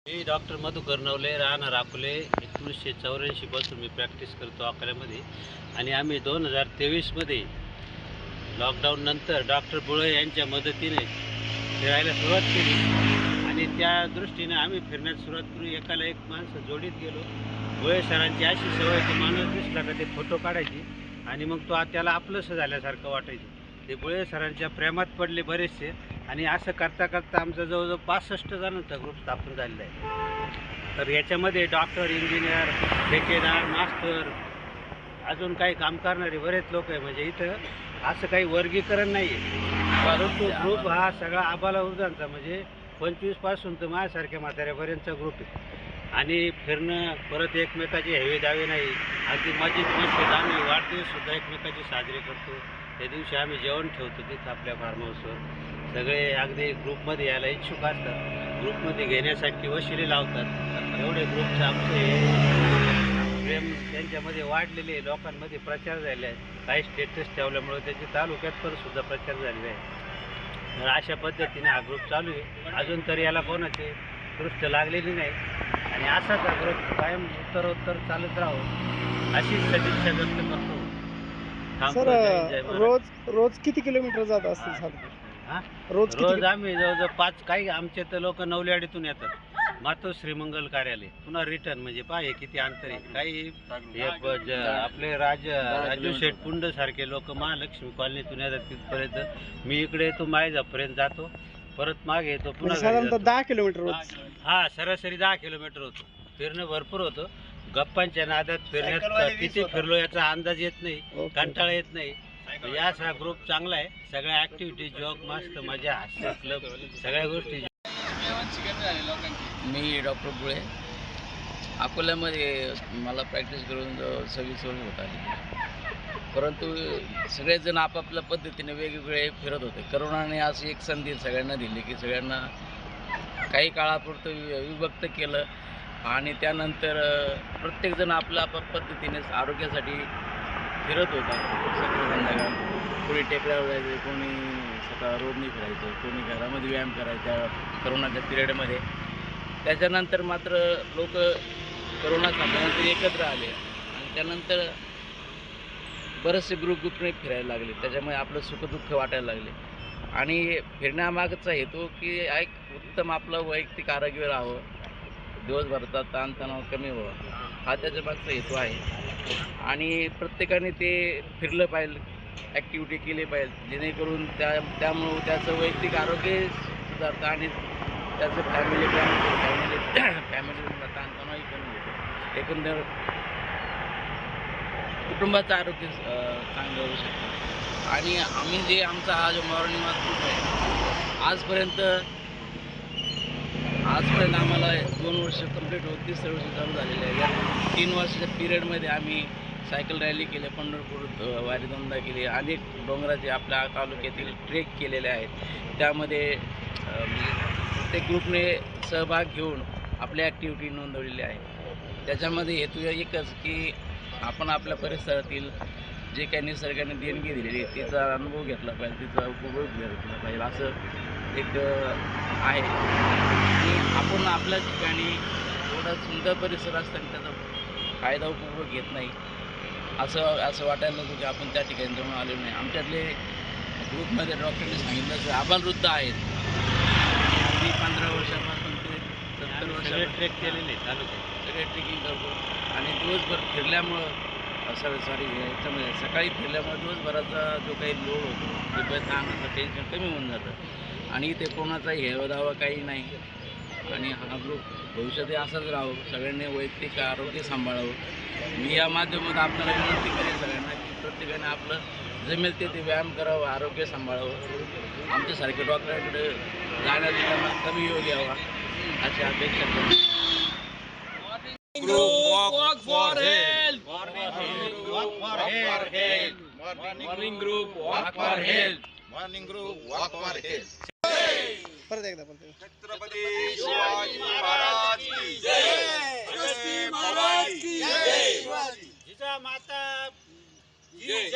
मी doctor Madhukar Navale, राहणार अकोले. 1984 पासून मी practice करतो अकोल्यामध्ये. आणि आम्ही 2023मध्ये लॉकडाऊन नंतर डॉक्टर बुळे यांच्या मदतीने फिरायला सुरुवात केली. आणि त्या दृष्टीने आम्ही फिरण्यास सुरुवात करू. एकाला एक माणसं जोडीत गेलो. बुळे सरांची अशी सवय, तो माणूस दिसला का ते फोटो काढायची आणि मग तो त्याला आपलंसं झाल्यासारखं वाटायचं. ते बुळे सरांच्या प्रेमात पडले बरेचसे. आणि असं करता करता आमचा जवळजवळ 65 जणांचा ग्रुप स्थापन झालेला आहे. तर याच्यामध्ये डॉक्टर, इंजिनियर, ठेकेदार, मास्टर, अजून काही काम करणारे बरेच लोक आहे. म्हणजे इथं असं काही वर्गीकरण नाही आहे, परंतु ग्रुप हा सगळा आबाला उर्जांचा, म्हणजे 25 पासून तर माझ्यासारख्या म्हाताऱ्यापर्यंतचा ग्रुप आहे. आणि फिरणं, परत एकमेकाचे हेवे दावे नाही, अगदी मजेत मस्त. आम्ही वाढदिवससुद्धा एकमेकाचे साजरे करतो. त्या दिवशी आम्ही जेवण ठेवतो तिथं आपल्या फार्म हाऊसवर. सगळे अगदी ग्रुपमध्ये यायला इच्छुक असतात, ग्रुपमध्ये घेण्यासाठी वशिले लावतात. एवढे ग्रुपचं आमचं हे प्रेम त्यांच्यामध्ये वाढलेले, लोकांमध्ये प्रचार झाले आहे. काही स्टेटस ठेवल्यामुळे त्याचे तालुक्यात पण सुद्धा प्रचार झालेले आहे. तर अशा पद्धतीने हा ग्रुप चालू आहे. अजून तरी याला कोणाचे दृष्ट लागलेली नाही. आणि असाच हा ग्रुप कायम उत्तरोत्तर चालत राहावं अशीच सदिच्छा व्यक्त करतो. सर, रोज किती किलोमीटर जात असतील साधारण? हां, रोज किती रोज आम्ही जवळजवळ 5, काही आमचे तर लोक नवलेवाडीतून येतात. मातो श्रीमंगल कार्यालय पुन्हा रिटर्न. म्हणजे पाहे किती अंतर आहे. काही आपले राजू शेठ पुंड सारखे लोक महालक्ष्मी कॉलनीतून येतात तिथपर्यंत. मी इकडे येतो, माळेजापर्यंत जातो, परत मागे येतो, पुन्हा म्हणजे साधारणतः 10 किलोमीटर रोज? हा, सरासरी 10 किलोमीटर होतो. फिरणं भरपूर होतं. गप्पांच्या नादात फिरण्यात किती फिरलो याचा अंदाज येत नाही, कंटाळा येत नाही. या सगळा ग्रुप चांगला आहे. सगळ्या ॲक्टिव्हिटी, जॉक, मस्त मजा, हास्य क्लब, सगळ्या गोष्टी. मी डॉक्टर बुळे, अकोल्यामध्ये मला प्रॅक्टिस करून 26 वर्ष होत आली. परंतु सगळेजण आपापल्या पद्धतीने वेगवेगळे फिरत होते. करोनाने अशी एक संधी सगळ्यांना दिली की सगळ्यांना काही काळापुरतं विभक्त केलं. आणि त्यानंतर प्रत्येकजण आपल्या पद्धतीने आरोग्यासाठी फिरत होता. सकाळ संध्याकाळ कोणी टेकड्यावर जायचं, कोणी सकाळ रोडनी फिरायचं, कोणी घरामध्ये व्यायाम करायचा करोनाच्या पिरियडमध्ये. त्याच्यानंतर मात्र लोक करोना संपल्यानंतर एकत्र आले आणि त्यानंतर बरेचसे ग्रुपने फिरायला लागले. त्याच्यामुळे आपलं सुखदुःख वाटायला लागले. आणि फिरण्यामागचा हेतू की एक उत्तम आपलं वैयक्तिक आरोग्य राहावं, दिवसभराचा ताणतणाव कमी व्हावा, हा त्याच्या मागचा हेतू आहे. आणि प्रत्येकाने ते फिरलं पाहिजे, ॲक्टिव्हिटी केली पाहिजे, जेणेकरून त्यामुळं त्याचं वैयक्तिक आरोग्य सुधारतं आणि त्याचं फॅमिलीला ताणतणावही कमी होतो. एकंदर कुटुंबाचं आरोग्य चांगलं होऊ शकतं. आणि आम्ही जे आमचा हा जो मॉर्निंग वॉक ग्रुप आहे, आजपर्यंत आम्हाला 2 वर्ष कंप्लीट होत, 3 वर्ष चालू झालेले आहे. या 3 वर्षाच्या पिरियडमध्ये आम्ही सायकल रॅली केली, पंढरपूर वारी 2दा केली, अनेक डोंगराचे आपल्या तालुक्यातील ट्रेक केलेले आहेत. त्यामध्ये प्रत्येक ग्रुपने सहभाग घेऊन आपल्या ॲक्टिव्हिटी नोंदवलेली आहे. त्याच्यामध्ये हेतू एकच की आपण आपल्या परिसरातील जे काही निसर्गाने देणगी दिलेली आहे तिचा अनुभव घेतला पाहिजे, तिचा उपभोग घेतला पाहिजे, असं एक आहे. आणि आपण आपल्या ठिकाणी एवढा सुंदर परिसर असताना त्याचा फायदा उपभोग घेत नाही असं वाटायला लागतं की आपण त्या ठिकाणी जाऊन आलेलो नाही. आमच्यातले ग्रुपमध्ये डॉक्टरने सांगितलं की आबालवृद्ध आहेत, अगदी 15 वर्षापासून ते 70 वर्षाला ट्रेक केलेले तालुक्यात सगळे ट्रेकिंग करतो. आणि दिवसभर फिरल्यामुळं याच्यामध्ये सकाळी फिरल्यामुळे दिवसभराचा जो काही लोड होतो, जो काही ताणाचं टेन्शन कमी होऊन जातं. आणि इथे कोणाचाही हेवादावा काही नाही. आणि हा ग्रुप भविष्यातही असाच राहावं, सगळ्यांनी वैयक्तिक आरोग्य सांभाळावं. मी या माध्यमातून आपल्याला विनंती करेन सगळ्यांना की प्रत्येकाने आपलं जमेल ते व्यायाम करावं, आरोग्य सांभाळावं. आमच्यासारखे डॉक्टरांकडे जाण्याचा त्यांना कमी योग यावा अशी अपेक्षा करतो. Walk for health. Morning group walk for health. Morning group walk for health. परत एकदा. छत्रपती शिवाजी महाराज की जय. शिवाजी महाराज की जय. जिजा माता जय.